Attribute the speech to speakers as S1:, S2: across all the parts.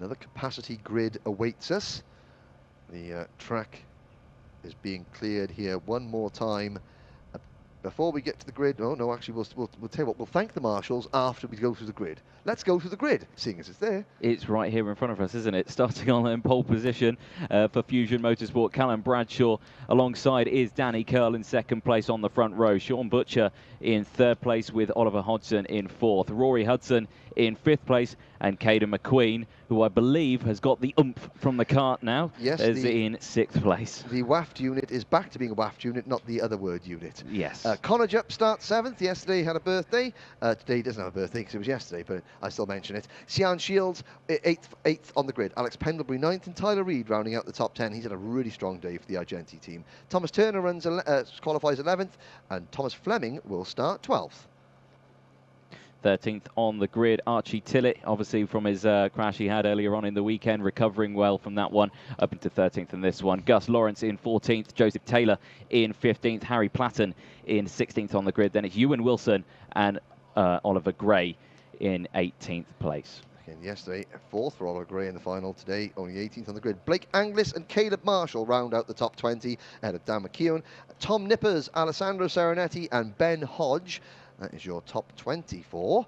S1: Another capacity grid awaits us. The track is being cleared here one more time. Before we get to the grid, no, actually, we'll tell you what, we'll thank the marshals after we go through the grid. Let's go through the grid, seeing as it's there.
S2: It's right here in front of us, isn't it? Starting on pole position for Fusion Motorsport, Callum Bradshaw. Alongside is Danny Curl in second place on the front row. Sean Butcher in third place with Oliver Hodgson in fourth. Rory Hudson in fifth place, and Caden McQueen, who I believe has got the oomph from the kart now, is in sixth place.
S1: The WAFT unit is back to being a WAFT unit, not the other word unit.
S2: Yes.
S1: Connor Jupp starts seventh. Yesterday he had a birthday. Today he doesn't have a birthday because it was yesterday, but I still mention it. Sian Shields, eighth on the grid. Alex Pendlebury, ninth, and Tyler Reid rounding out the top 10. He's had a really strong day for the Argenti team. Thomas Turner qualifies 11th, and Thomas Fleming will start 12th.
S2: 13th on the grid, Archie Tillett, obviously from his crash he had earlier on in the weekend, recovering well from that one, up into 13th in this one. Gus Lawrence in 14th, Joseph Taylor in 15th, Harry Platten in 16th on the grid. Then it's Ewan Wilson and Oliver Gray in 18th place.
S1: Again, yesterday, fourth for Oliver Gray in the final. Today, only 18th on the grid. Blake Anglis and Caleb Marshall round out the top 20 ahead of Dan McKeown. Tom Nippers, Alessandro Serenetti, and Ben Hodge. That is your top 24.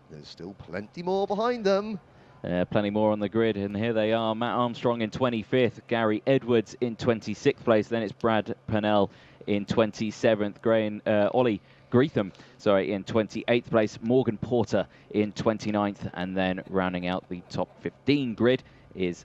S1: There's still plenty more behind them.
S2: Plenty more on the grid, and here they are. Matt Armstrong in 25th, Gary Edwards in 26th place. Then it's Brad Purnell in 27th, Ollie Greetham, in 28th place. Morgan Porter in 29th, and then rounding out the top 15 grid is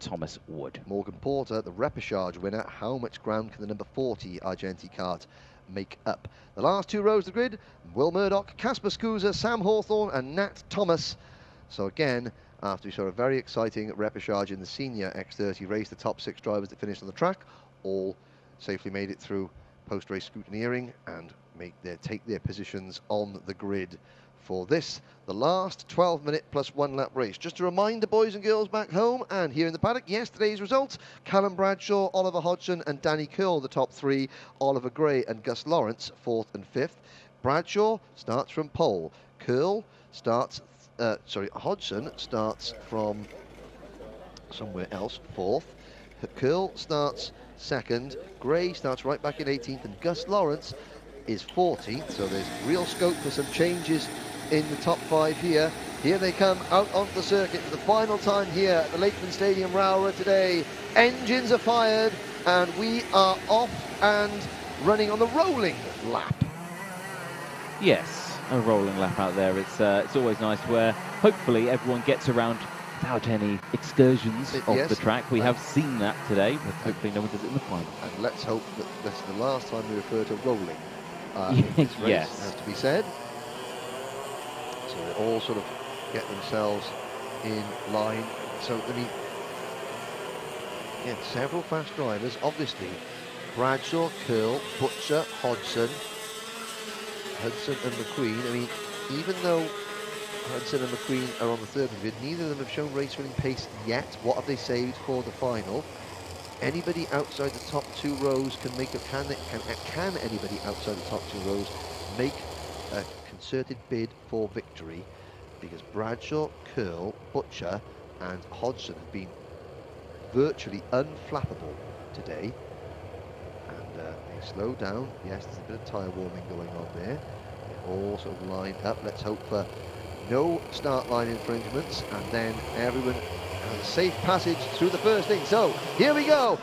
S2: Thomas Wood.
S1: Morgan Porter, the repechage winner. How much ground can the number 40 Argenti kart make up? The last two rows of the grid, Will Murdoch, Casper Scusa, Sam Hawthorne and Nat Thomas. So again, after we saw a very exciting repechage in the Senior X30 race, the top 6 drivers that finished on the track all safely made it through post-race scrutineering and take their positions on the grid for this, the last 12-minute plus 1 lap race. Just a reminder, boys and girls back home and here in the paddock, yesterday's results: Callum Bradshaw, Oliver Hodgson and Danny Curl, the top 3. Oliver Gray and Gus Lawrence, 4th and 5th. Bradshaw starts from pole. Hodgson starts from somewhere else, 4th. Curl starts 2nd. Gray starts right back in 18th, and Gus Lawrence is 14th. So there's real scope for some changes in the top 5 here. Here they come out onto the circuit for the final time here at the Lakeland Stadium, Rowrah today. Engines are fired and we are off and running on the rolling lap.
S2: Yes, a rolling lap out there. It's always nice where hopefully everyone gets around without any excursions off the track. We have seen that today, but hopefully no one does it in the final.
S1: And let's hope that this is the last time we refer to rolling. This race,
S2: yes,
S1: has to be said. So they all sort of get themselves in line. So, I mean, several fast drivers. Obviously, Bradshaw, Curl, Butcher, Hudson and McQueen. I mean, even though Hudson and McQueen are on the third grid, neither of them have shown race-winning pace yet. What have they saved for the final? Anybody outside the top 2 rows can make can anybody outside the top 2 rows make a concerted bid for victory? Because Bradshaw, Curl, Butcher and Hodgson have been virtually unflappable today. And they slow down. Yes, there's a bit of tyre warming going on there. They're all sort of lined up. Let's hope for no start line infringements, and then everyone has a safe passage through the first thing. So here we go.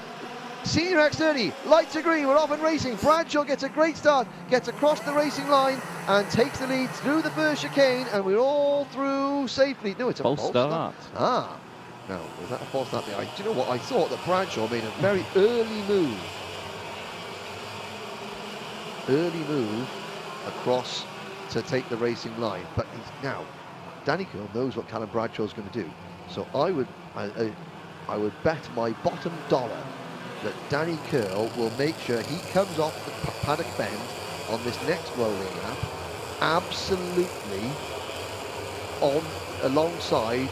S1: Senior X30, lights are green, we're off and racing. Bradshaw gets a great start, gets across the racing line and takes the lead through the first chicane, and we're all through safely. No, it's a false start. Ah, no, was that a false start? Do you know what? I thought that Bradshaw made a very early move across to take the racing line, but now Danny Curl knows what Callum Bradshaw's going to do. So I would bet my bottom dollar that Danny Curl will make sure he comes off the paddock bend on this next rolling lap absolutely alongside,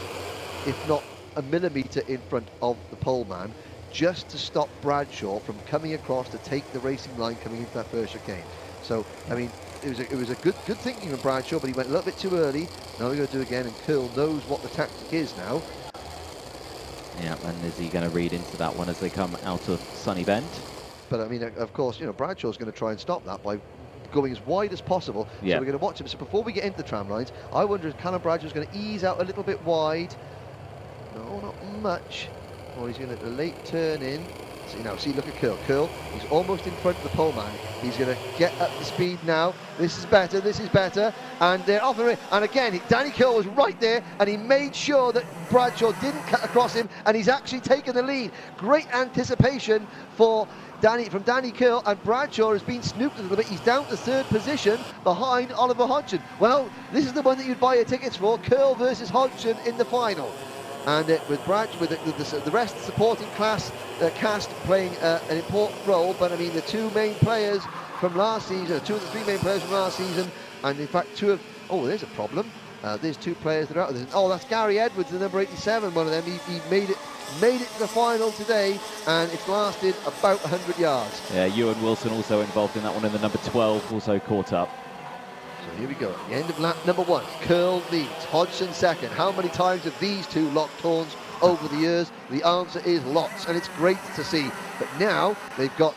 S1: if not a millimetre in front of the pole man, just to stop Bradshaw from coming across to take the racing line coming into that first chicane. So, I mean, it was a good thinking from Bradshaw, but he went a little bit too early. Now we're going to do it again, and Curl knows what the tactic is now.
S2: Yeah, and is he going to read into that one as they come out of Sunny Bend?
S1: But I mean, of course, you know, Bradshaw's going to try and stop that by going as wide as possible.
S2: Yeah.
S1: So we're going to watch him. So before we get into the tram lines, I wonder if Callum Bradshaw's going to ease out a little bit wide. No, not much. Or he's going to late turn in. See now, see, look at Curl. Curl, he's almost in front of the pole man. He's going to get up to speed now. This is better, this is better. And they're off the race. And again, Danny Curl was right there, and he made sure that Bradshaw didn't cut across him, and he's actually taken the lead. Great anticipation from Danny Curl, and Bradshaw has been snooped a little bit. He's down to third position behind Oliver Hodgson. Well, this is the one that you'd buy your tickets for, Curl versus Hodgson in the final. And with the rest of the supporting cast playing an important role, but I mean the two main players from last season, two of the three main players from last season, and in fact there's a problem. There's two players that are out. Oh, that's Gary Edwards, the number 87, one of them. He made it to the final today, and it's lasted about 100 yards.
S2: Yeah, Ewan Wilson also involved in that one, and the number 12 also caught up.
S1: So here we go, at the end of lap number 1, Curl leads, Hodgson second. How many times have these two locked horns over the years? The answer is lots, and it's great to see. But now they've got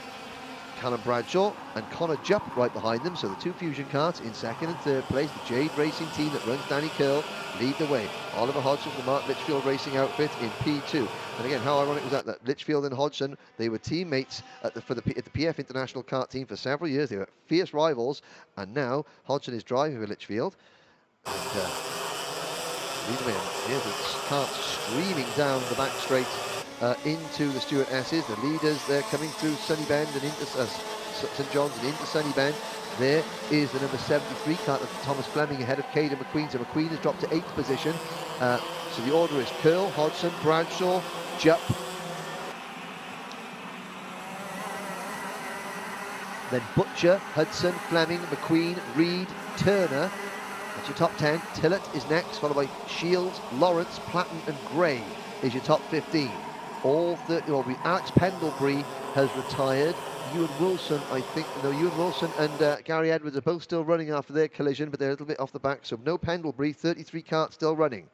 S1: Callum Bradshaw and Connor Jupp right behind them, so the two Fusion karts in second and third place. The Jade Racing team that runs Danny Curl lead the way. Oliver Hodgson from the Mark Litchfield Racing outfit in P2. And again, how ironic was that Litchfield and Hodgson, they were teammates at the PF International Kart team for several years. They were fierce rivals, and now Hodgson is driving for Litchfield. And lead the way. Here's the karts streaming down the back straight into the Stuart S's. The leaders, they're coming through Sunny Bend and into St John's and into Sunny Bend. There is the number 73 kart of Thomas Fleming ahead of Caden McQueen. So McQueen has dropped to 8th position. So the order is Curl, Hodgson, Bradshaw, Jupp. Then Butcher, Hudson, Fleming, McQueen, Reed, Turner. That's your top 10. Tillett is next, followed by Shields, Lawrence, Platten and Gray is your top 15. All 30, Alex Pendlebury has retired. Ewan Wilson, Ewan Wilson and Gary Edwards are both still running after their collision, but they're a little bit off the back, so no Pendlebury, 33 karts still running.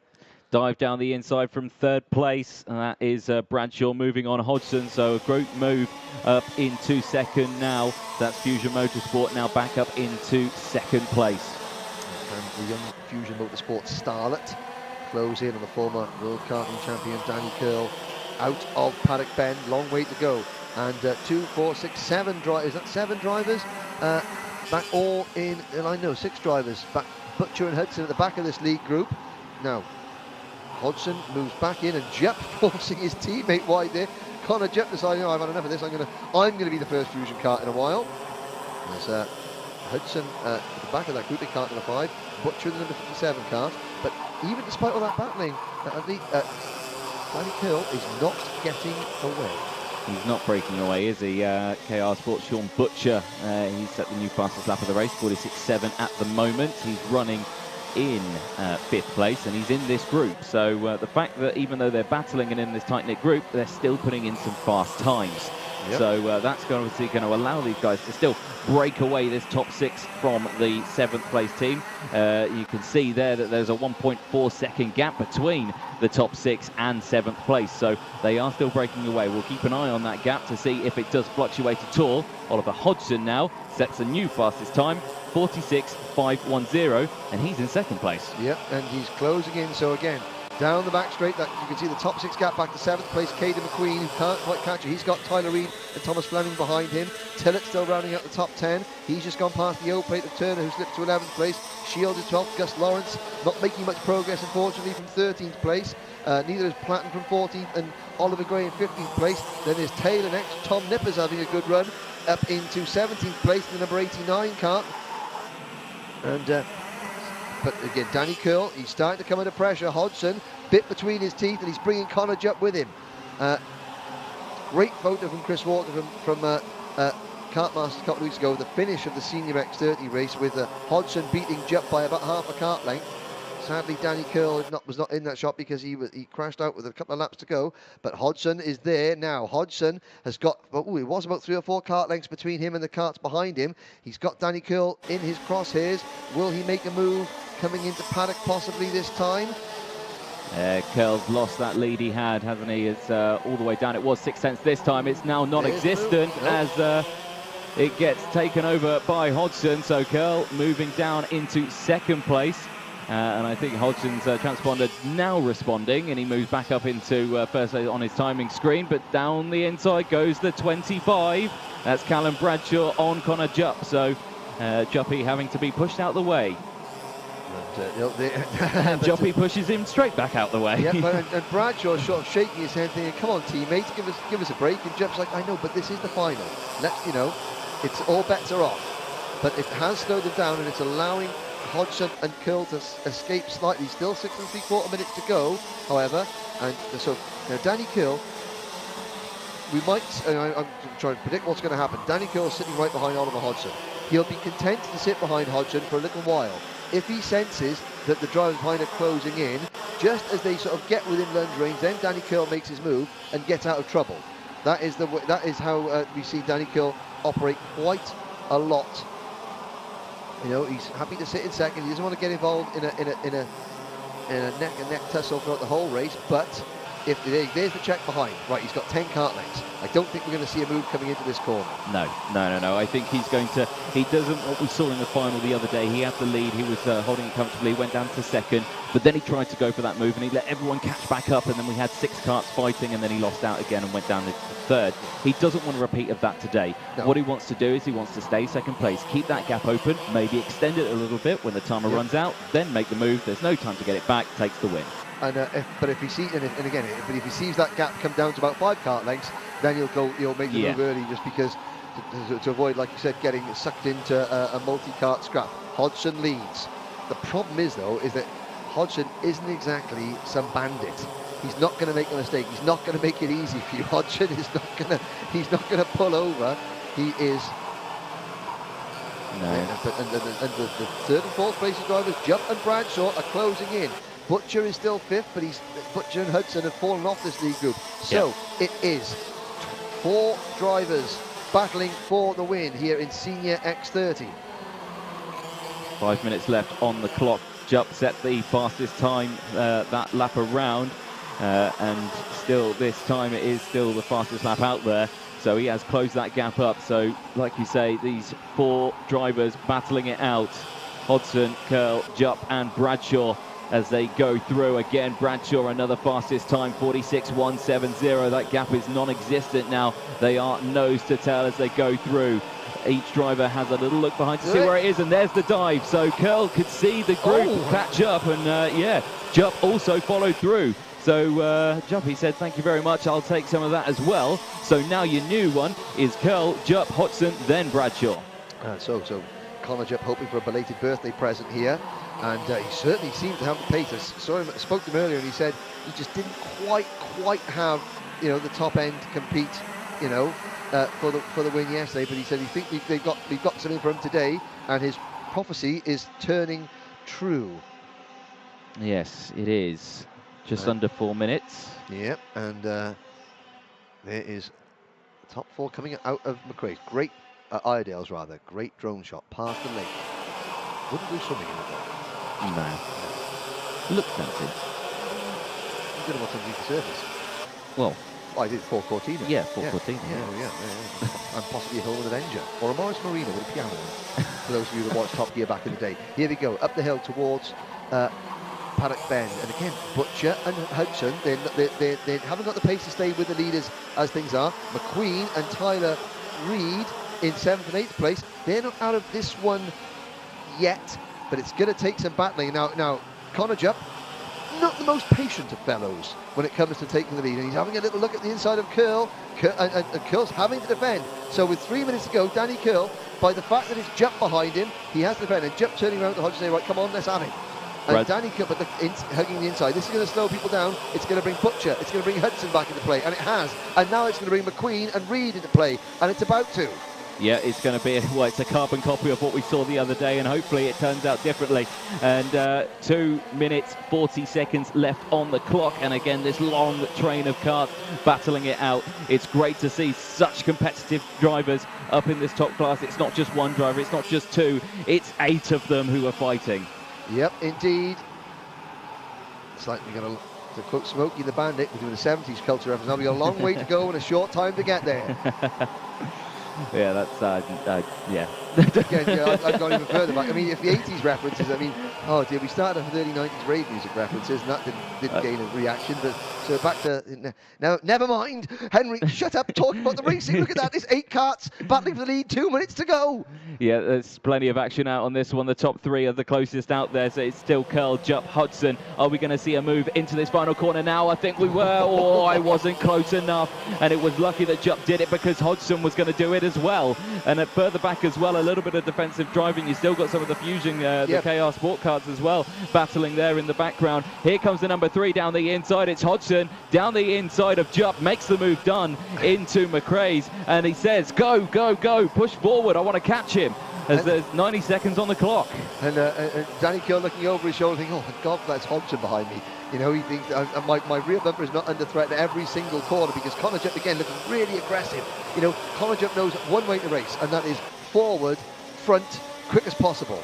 S2: Dive down the inside from third place, and that is Bradshaw moving on Hodgson, so a great move up into second now. That's Fusion Motorsport now back up into second place.
S1: And the young Fusion Motorsport starlet close in on the former World Karting champion Danny Curl out of Paddock Bend. Long way to go. And 2, 4, 6, 7 drivers. Is that 7 drivers? Back all in, I know, 6 drivers. Back Butcher and Hudson at the back of this lead group. Now, Hodgson moves back in, and Jupp forcing his teammate wide there. Connor Jupp deciding, I've had enough of this. I'm going to be the first Fusion kart in a while. There's Hudson at the back of that group in kart number 5. Butcher in the number 57 kart. But even despite all that battling, Danny Curl is not getting away.
S2: He's not breaking away, is he? KR Sports' Sean Butcher, he's set the new fastest lap of the race, 46.7 at the moment. He's running in 5th place, and he's in this group. So the fact that even though they're battling and in this tight-knit group, they're still putting in some fast times. Yep. So that's obviously going to allow these guys to still break away this top 6 from the 7th place team. You can see there that there's a 1.4 second gap between the top 6 and 7th place. So they are still breaking away. We'll keep an eye on that gap to see if it does fluctuate at all. Oliver Hodgson now sets a new fastest time, 46.510, and he's in 2nd place.
S1: Yep, and he's closing in. So again, down the back straight, that you can see the top 6 gap back to 7th place. Caden McQueen, who can't quite catch it. He's got Tyler Reed and Thomas Fleming behind him. Tillett still rounding out the top 10. He's just gone past the O-plate of Turner, who slipped to 11th place. Shield is 12th. Gus Lawrence not making much progress, unfortunately, from 13th place. Neither is Platten from 14th, and Oliver Gray in 15th place. Then there's Taylor next. Tom Nipper's having a good run up into 17th place in the number 89 kart. And but again, Danny Curl, he's starting to come under pressure. Hodgson, bit between his teeth, and he's bringing Connor Jupp with him. Great photo from Chris Walker from Kartmasters a couple of weeks ago, the finish of the Senior X30 race with Hodgson beating Jupp by about half a kart length. Sadly, Danny Curl was not in that shot because he crashed out with a couple of laps to go. But Hodgson is there now. Hodgson has got, it was about 3 or 4 kart lengths between him and the karts behind him. He's got Danny Curl in his crosshairs. Will he make a move coming into paddock possibly this time?
S2: Curl's lost that lead he had, hasn't he? It's all the way down. It was 6 tenths this time. It's now non-existent as it gets taken over by Hodgson. So Curl moving down into second place. And I think Hodgson's transponder now responding, and he moves back up into first on his timing screen. But down the inside goes the 25. That's Callum Bradshaw on Connor Jupp. So Juppy having to be pushed out the way. And Juppy pushes him straight back out the way.
S1: Yeah, and Bradshaw sort of shaking his head, thinking, "Come on, teammates, give us a break." And Jupp's like, "I know, but this is the final. Let's, you know, it's all bets are off." But it has slowed them down, and it's allowing Hodgson and Curl to escape slightly. Still 6 3/4 minutes to go, however, and so now Danny Curl. We might. I'm trying to predict what's going to happen. Danny Curl's sitting right behind Oliver Hodgson. He'll be content to sit behind Hodgson for a little while. If he senses that the drivers behind are closing in, just as they sort of get within lunge range, then Danny Curl makes his move and gets out of trouble. That is how we see Danny Curl operate quite a lot. You know, he's happy to sit in second. He doesn't want to get involved in a neck-and-neck tussle throughout the whole race. But if there's the check behind, right, he's got 10 kart lengths. I don't think we're going to see a move coming into this corner.
S2: No. I think he's going to. He doesn't. What we saw in the final the other day, he had the lead. He was holding it comfortably. Went down to second, but then he tried to go for that move, and he let everyone catch back up. And then we had 6 karts fighting, and then he lost out again and went down to third. He doesn't want a repeat of that today. No. What he wants to do is he wants to stay second place, keep that gap open, maybe extend it a little bit when the timer runs out, then make the move. There's no time to get it back. Takes the win.
S1: And if he sees, if he sees that gap come down to about 5 kart lengths, then he'll make the move early, just because to avoid, like you said, getting sucked into a multi-kart scrap. Hodgson leads. The problem is, though, is that Hodgson isn't exactly some bandit. He's not going to make a mistake. He's not going to make it easy for you. Hodgson is not going to. He's not going to pull over. He is.
S2: No.
S1: And the third and fourth place drivers, Jupp and Bradshaw, are closing in. Butcher is still 5th, but Butcher and Hudson have fallen off this lead group. So it is 4 drivers battling for the win here in Senior X30.
S2: 5 minutes left on the clock. Jupp set the fastest time that lap around, and still this time it is still the fastest lap out there. So he has closed that gap up. So like you say, these 4 drivers battling it out. Hodgson, Curl, Jupp and Bradshaw as they go through. Again, Bradshaw another fastest time, 46.170. That gap is non-existent now. They are nose to tail as they go through. Each driver has a little look behind to see where it is, and there's the dive. So Curl could see the group catch up, and Jupp also followed through. So Jupp, he said, "Thank you very much, I'll take some of that as well." So now your new one is Curl, Jupp, Hodgson, then Bradshaw.
S1: So Connor Jupp hoping for a belated birthday present here. And he certainly seemed to have the pace. I spoke to him earlier, and he said he just didn't quite have, you know, the top end to compete, you know, for the win yesterday. But he said he thinks we've got something for him today, and his prophecy is turning true.
S2: Yes, it is. Just under 4 minutes.
S1: Yep, and there is top 4 coming out of McRae's. Great, Iredale's rather. Great drone shot past the lake. Wouldn't do swimming in it though.
S2: No. Looks tempting.
S1: You did what's underneath the surface.
S2: Well,
S1: I did 4 Cortina.
S2: Yeah, 4 Cortina.
S1: Yeah. And possibly a Hill with Avenger. Or a Morris Marina with a piano. For those of you that watched Top Gear back in the day. Here we go, up the hill towards Paddock Bend. And again, Butcher and Hudson, they haven't got the pace to stay with the leaders as things are. McQueen and Tyler Reed in 7th and 8th place. They're not out of this one yet, but it's going to take some battling. Now Connor Jupp, not the most patient of fellows when it comes to taking the lead, and he's having a little look at the inside of Curl, and Curl's having to defend. So with 3 minutes to go, Danny Curl, by the fact that it's Jupp behind him, he has to defend, and Jupp turning around to Hodge saying, right, come on, let's have it. And Danny Curl, but hugging the inside. This is going to slow people down. It's going to bring Butcher, it's going to bring Hudson back into play, and it has. And now it's going to bring McQueen and Reed into play, and it's about to.
S2: Yeah, it's going to be it's a carbon copy of what we saw the other day, and hopefully it turns out differently. And 2 minutes 40 seconds left on the clock, and again this long train of karts battling it out. It's great to see such competitive drivers up in this top class. It's not just one driver, it's not just 2, it's 8 of them who are fighting.
S1: Yep, indeed. It's like we're going to To quote Smokey the Bandit, we're doing a 70s culture reference. Now we've got a long way to go and a short time to get there.
S2: Yeah, that's, yeah.
S1: Again, yeah, I've gone even further back. I mean, if the 80s references, I mean, oh dear, we started off with early 90s rave music references, and that didn't gain a reaction. But so back to now, never mind, Henry, shut up talking about the racing. Look at that, there's 8 karts battling for the lead, 2 minutes to go.
S2: Yeah, there's plenty of action out on this one. The top 3 are the closest out there, so it's still Curl, Jupp, Hudson. Are we going to see a move into this final corner now? I think we were. Oh, I wasn't close enough, and it was lucky that Jupp did it because Hodgson was going to do it as well. And further back as well, a little bit of defensive driving. You still got some of the Fusion, the KR Sport cards as well, battling there in the background. Here comes the number 3 down the inside. It's Hodgson down the inside of Jupp, makes the move done into McRae's, and he says, go, go, go, push forward, I want to catch him. As there's 90 seconds on the clock.
S1: And Danny Kill looking over his shoulder thinking, oh my God, that's Hodgson behind me. You know, he thinks my rear bumper is not under threat at every single corner, because Connor Jupp again looking really aggressive. You know, Connor Jupp knows one way to race, and that is forward, front, quick as possible.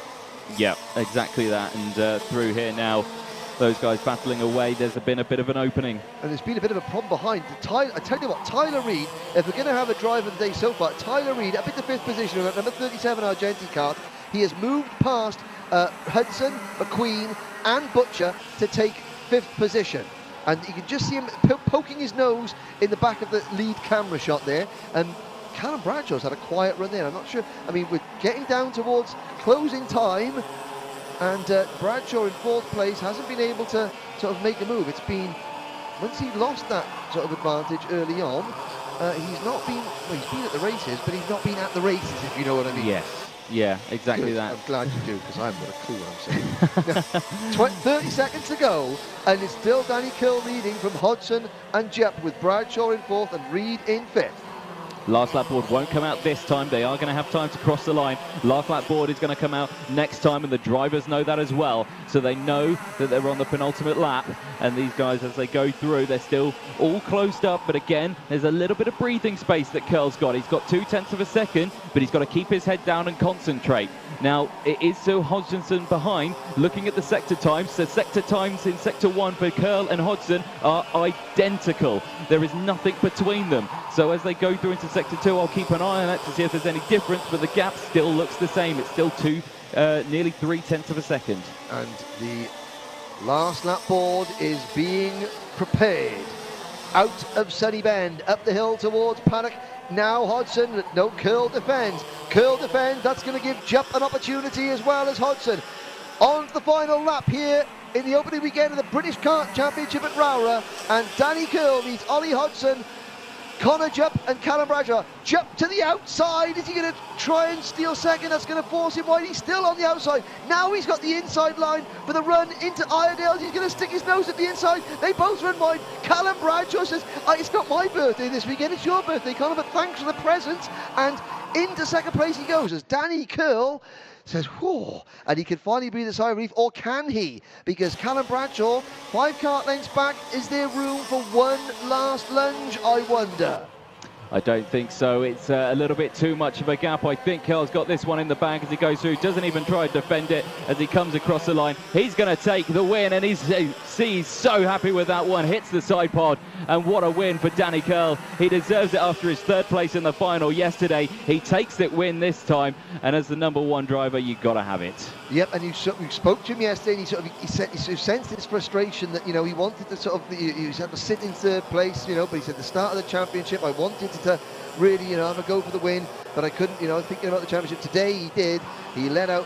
S2: Yeah, exactly that. And through here now, those guys battling away. There's been a bit of an opening. And
S1: there's been a bit of a problem behind. I tell you what, Tyler Reid, if we're going to have a driver of the day so far, Tyler Reid up in the 5th position on that number 37 Argenti kart. He has moved past Hudson, McQueen and Butcher to take 5th position. And you can just see him poking his nose in the back of the lead camera shot there. And Callum Bradshaw's had a quiet run there. I'm not sure. I mean, we're getting down towards closing time. And Bradshaw in 4th place hasn't been able to sort of make a move. It's been, once he lost that sort of advantage early on, he's not been, well, he's been at the races, but he's not been at the races, if you know what I mean.
S2: Yes, yeah, exactly. Good. That.
S1: I'm glad you do, because I haven't got a clue what I'm saying. 30 seconds to go, and it's still Danny Curl leading from Hodgson and Jupp, with Bradshaw in 4th and Reid in 5th.
S2: Last lap board won't come out this time. They are going to have time to cross the line. Last lap board is going to come out next time, and the drivers know that as well. So they know that they're on the penultimate lap. And these guys, as they go through, they're still all closed up. But again, there's a little bit of breathing space that Curl's got. He's got 0.2 of a second, but he's got to keep his head down and concentrate. Now, it is still Hodgson behind. Looking at the sector times, the sector times in Sector 1 for Curl and Hodgson are identical. There is nothing between them. So as they go through into Sector 2, I'll keep an eye on that to see if there's any difference, but the gap still looks the same. It's still nearly 0.3 of a second.
S1: And the last lap board is being prepared. Out of Sunny Bend, up the hill towards Paddock. Now Hodgson, no, Curl defends. Curl defends, that's going to give Jupp an opportunity as well as Hodgson. On to the final lap here in the opening weekend of the British Kart Championship at Rowrah. And Danny Curl meets Ollie Hodgson, Connor Jupp and Callum Bradshaw. Jupp to the outside. Is he going to try and steal second? That's going to force him wide. He's still on the outside. Now he's got the inside line for the run into Iredale. He's going to stick his nose at the inside. They both run wide. Callum Bradshaw says, it's not my birthday this weekend, it's your birthday, Connor, but thanks for the presents. And into second place he goes as Danny Curl says, whoa, and he can finally breathe a sigh of relief, or can he? Because Callum Bradshaw, 5 kart lengths back. Is there room for one last lunge, I wonder?
S2: I don't think so. It's a little bit too much of a gap. I think Curl's got this one in the bag as he goes through. Doesn't even try to defend it as he comes across the line. He's going to take the win, and he's so happy with that one. Hits the side pod, and what a win for Danny Curl. He deserves it after his 3rd place in the final yesterday. He takes the win this time, and as the number 1 driver, you've got to have it.
S1: Yep, and we spoke to him yesterday, and he sensed his frustration that, you know, he wanted to sort of, he was had to sit in 3rd place, you know, but he said at the start of the championship, I wanted to really, you know, have a go for the win, but I couldn't, you know, thinking about the championship. Today he did. He led out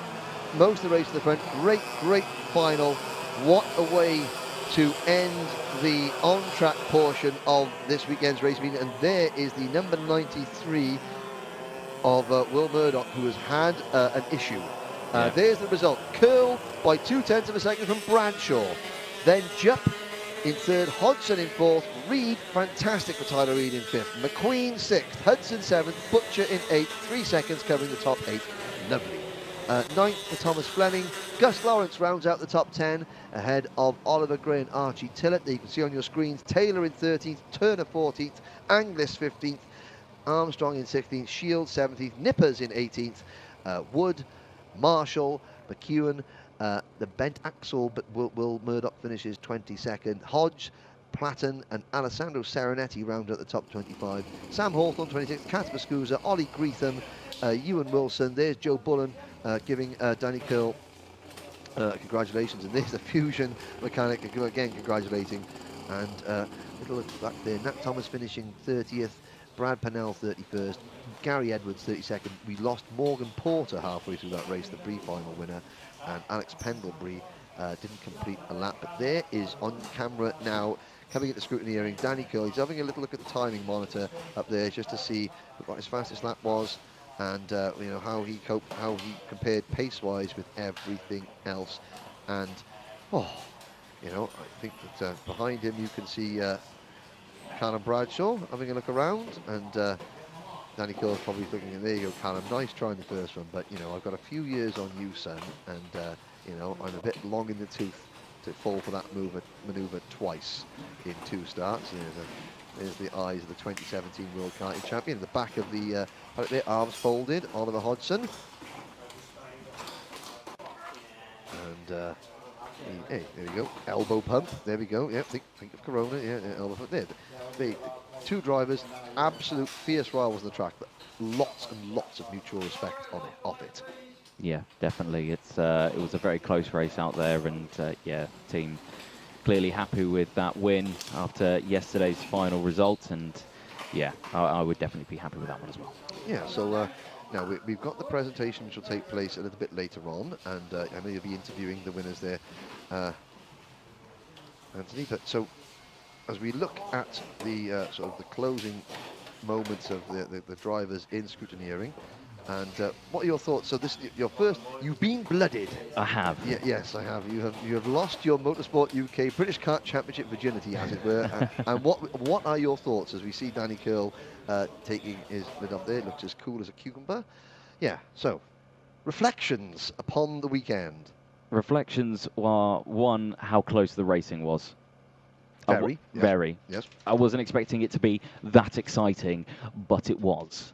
S1: most of the race to the front. Great final. What a way to end the on-track portion of this weekend's race meeting. And there is the number 93 of Will Murdoch, who has had an issue. There's the result. Curl by 0.2 of a second from Bradshaw. Then Jupp in 3rd, Hodgson in 4th, Reid, fantastic for Tyler Reid in 5th, McQueen 6th, Hudson 7th, Butcher in 8th, 3 seconds covering the top 8, lovely. 9th for Thomas Fleming. Gus Lawrence rounds out the top 10 ahead of Oliver Gray and Archie Tillett. There you can see on your screens Taylor in 13th, Turner 14th, Anglis 15th, Armstrong in 16th, Shields 17th, Nippers in 18th, Wood, Marshall, McEwen The bent axle, but Will Murdoch finishes 22nd. Hodge, Platten and Alessandro Serenetti round at the top 25. Sam Hawthorne 26th, Casper Scusa, Ollie Greetham, Ewan Wilson. There's Joe Bullen giving Danny Curl congratulations. And there's the Fusion mechanic again congratulating. And little look back there, Nat Thomas finishing 30th, Brad Pennell 31st, Gary Edwards 32nd. We lost Morgan Porter halfway through that race, the Bree final winner, and Alex Pendlebury didn't complete a lap. But there is on camera now, coming into scrutineering, Danny Curl. He's having a little look at the timing monitor up there just to see what his fastest lap was, and you know, how he coped, how he compared pace-wise with everything else. And you know, I think that behind him you can see Callum Bradshaw having a look around, and Danny Curl's probably thinking, there you go, Callum, nice trying the first one, but you know, I've got a few years on you, son, and you know, I'm a bit long in the tooth to fall for that manoeuvre twice in 2 starts. There's the eyes of the 2017 World Karting Champion. The back of the arms folded, Oliver Hodgson. And hey, there we go, elbow pump. There we go. Yeah, think of Corona. Yeah, elbow pump. There, the 2 drivers, absolute fierce rivals on the track, but lots and lots of mutual respect on it, off it.
S2: Yeah, definitely. It was a very close race out there, and yeah, team clearly happy with that win after yesterday's final result, and yeah, I would definitely be happy with that one as well.
S1: Yeah, so now we've got the presentation which will take place a little bit later on, and I know you'll be interviewing the winners there, Anthony, but so as we look at the sort of the closing moments of the drivers in scrutineering, and what are your thoughts? So this, your first, you've been blooded.
S2: I have.
S1: Yeah, yes, I have. You have lost your Motorsport UK British Kart Championship virginity, as it were. And what are your thoughts as we see Danny Curl taking his lid off there? It looks as cool as a cucumber. Yeah. So, reflections upon the weekend.
S2: Reflections are, one, how close the racing was.
S1: Very. Yes.
S2: Very.
S1: Yes.
S2: I wasn't expecting it to be that exciting, but it was.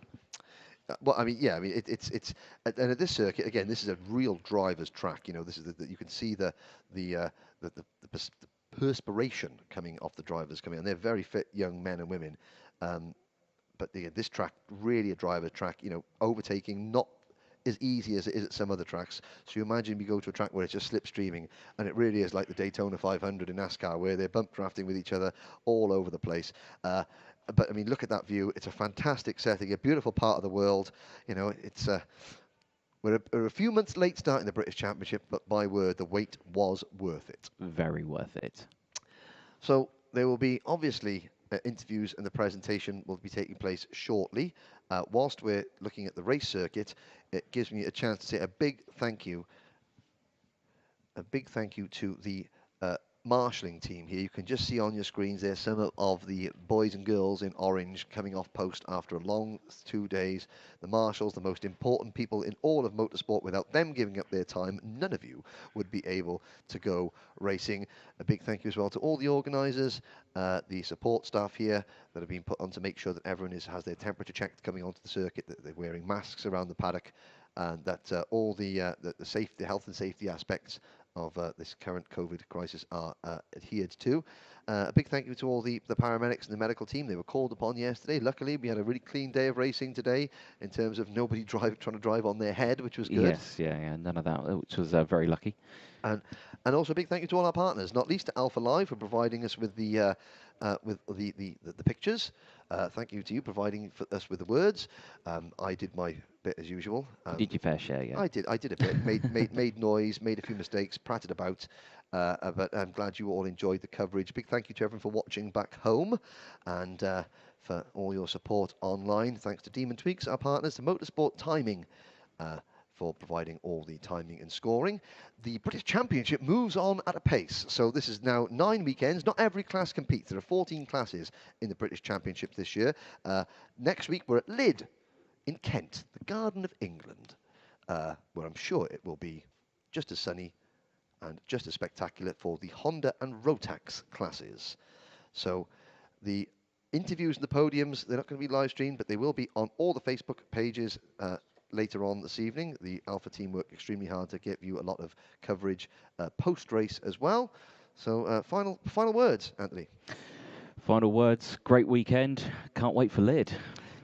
S1: Well, I mean, yeah, I mean, it's and at this circuit again, this is a real driver's track. You know, this is you can see the perspiration coming off the drivers coming, and they're very fit young men and women. But this track really a driver's track. You know, overtaking not as easy as it is at some other tracks. So you imagine we go to a track where it's just slipstreaming, and it really is like the Daytona 500 in NASCAR, where they're bump drafting with each other all over the place. But I mean, look at that view. It's a fantastic setting, a beautiful part of the world. You know, it's we're a few months late starting the British Championship, but my word, the wait was worth it.
S2: Very worth it.
S1: So there will be obviously interviews, and the presentation will be taking place shortly. Whilst we're looking at the race circuit, it gives me a chance to say a big thank you to the marshalling team here. You can just see on your screens there some of the boys and girls in orange coming off post after a long 2 days. The marshals, the most important people in all of motorsport. Without them giving up their time, none of you would be able to go racing. A big thank you as well to all the organisers, the support staff here that have been put on to make sure that everyone has their temperature checked coming onto the circuit, that they're wearing masks around the paddock, and that all the health and safety aspects of this current COVID crisis are adhered to. A big thank you to all the paramedics and the medical team. They were called upon yesterday. Luckily, we had a really clean day of racing today in terms of nobody trying to drive on their head, which was good.
S2: Yes, yeah, none of that, which was very lucky.
S1: And also a big thank you to all our partners, not least to Alpha Live for providing us with the pictures. Thank you to you providing us with the words. I did my bit as usual.
S2: Did your fair share, yeah?
S1: I did a bit. made noise, made a few mistakes, pratted about. But I'm glad you all enjoyed the coverage. Big thank you to everyone for watching back home, and for all your support online. Thanks to Demon Tweeks, our partners, to Motorsport Timing, for providing all the timing and scoring. The British Championship moves on at a pace. So this is now 9 weekends. Not every class competes. There are 14 classes in the British Championship this year. Next week, we're at Lydd in Kent, the Garden of England, where I'm sure it will be just as sunny and just as spectacular for the Honda and Rotax classes. So the interviews and the podiums, they're not going to be live streamed, but they will be on all the Facebook pages later on this evening. The Alpha team worked extremely hard to give you a lot of coverage post-race as well. So final words, Anthony.
S2: Final words, great weekend. Can't wait for Lid.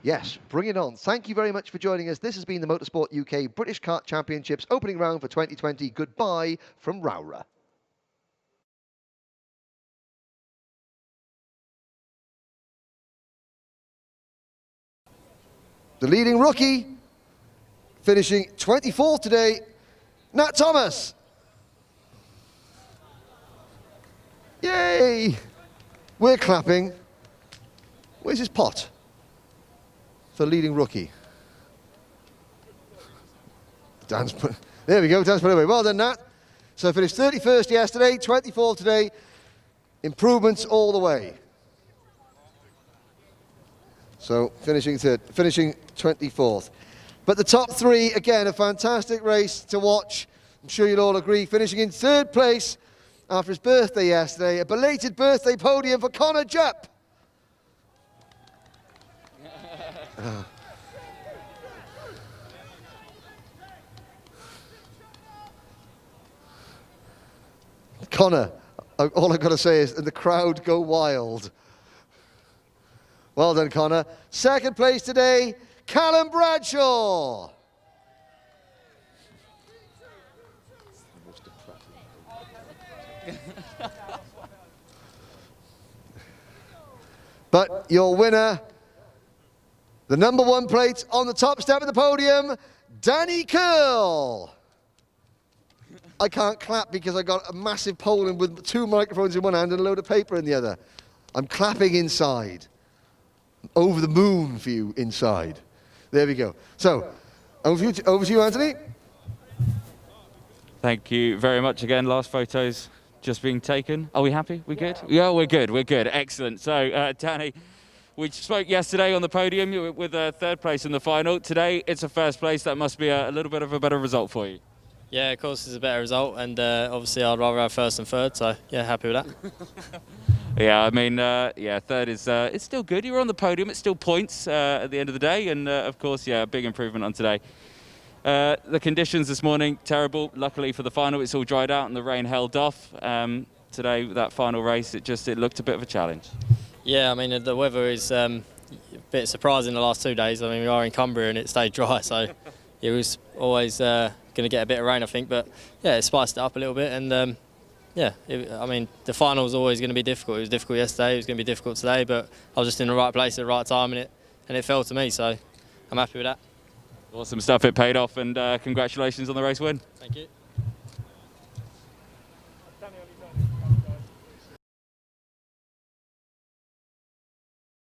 S1: Yes, bring it on. Thank you very much for joining us. This has been the Motorsport UK British Kart Championships opening round for 2020. Goodbye from Rowrah. The leading rookie, finishing 24th today, Nat Thomas. Yay! We're clapping. Where's his pot for leading rookie? Dan's put, there we go, Dan's put it away. Well done, Nat. So finished 31st yesterday, 24th today. Improvements all the way. So finishing 24th. But the top three, again, a fantastic race to watch. I'm sure you'll all agree. Finishing in 3rd place after his birthday yesterday. A belated birthday podium for Connor Jupp. Connor, all I've got to say is, and the crowd go wild. Well done, Connor. 2nd place today, Callum Bradshaw. But your winner, the #1 plate on the top step of the podium, Danny Curl. I can't clap because I got a massive pole in with 2 microphones in one hand and a load of paper in the other. I'm clapping inside. Over the moon for you inside. There we go. So, over to you, Anthony.
S3: Thank you very much again. Last photos just being taken. Are we happy? We good? Yeah, we're good. We're good. Excellent. So, Danny, we spoke yesterday on the podium with 3rd place in the final. Today, it's a 1st place. That must be a little bit of a better result for you.
S4: Yeah, of course, it's a better result, and obviously I'd rather have 1st and 3rd. So, yeah, happy with that.
S3: Yeah, I mean, yeah, 3rd is it's still good. You're on the podium. It's still points at the end of the day, and of course, yeah, a big improvement on today. The conditions this morning, terrible. Luckily for the final, it's all dried out and the rain held off. Today, that final race, it looked a bit of a challenge.
S4: Yeah, I mean, the weather is a bit surprising the last 2 days. I mean, we are in Cumbria and it stayed dry, so it was always going to get a bit of rain, I think. But yeah, it spiced it up a little bit, and yeah, I mean, the final was always going to be difficult. It was difficult yesterday, it was going to be difficult today, but I was just in the right place at the right time, and it fell to me, so I'm happy with that.
S3: Awesome stuff, it paid off, and congratulations on the race win.
S4: Thank you.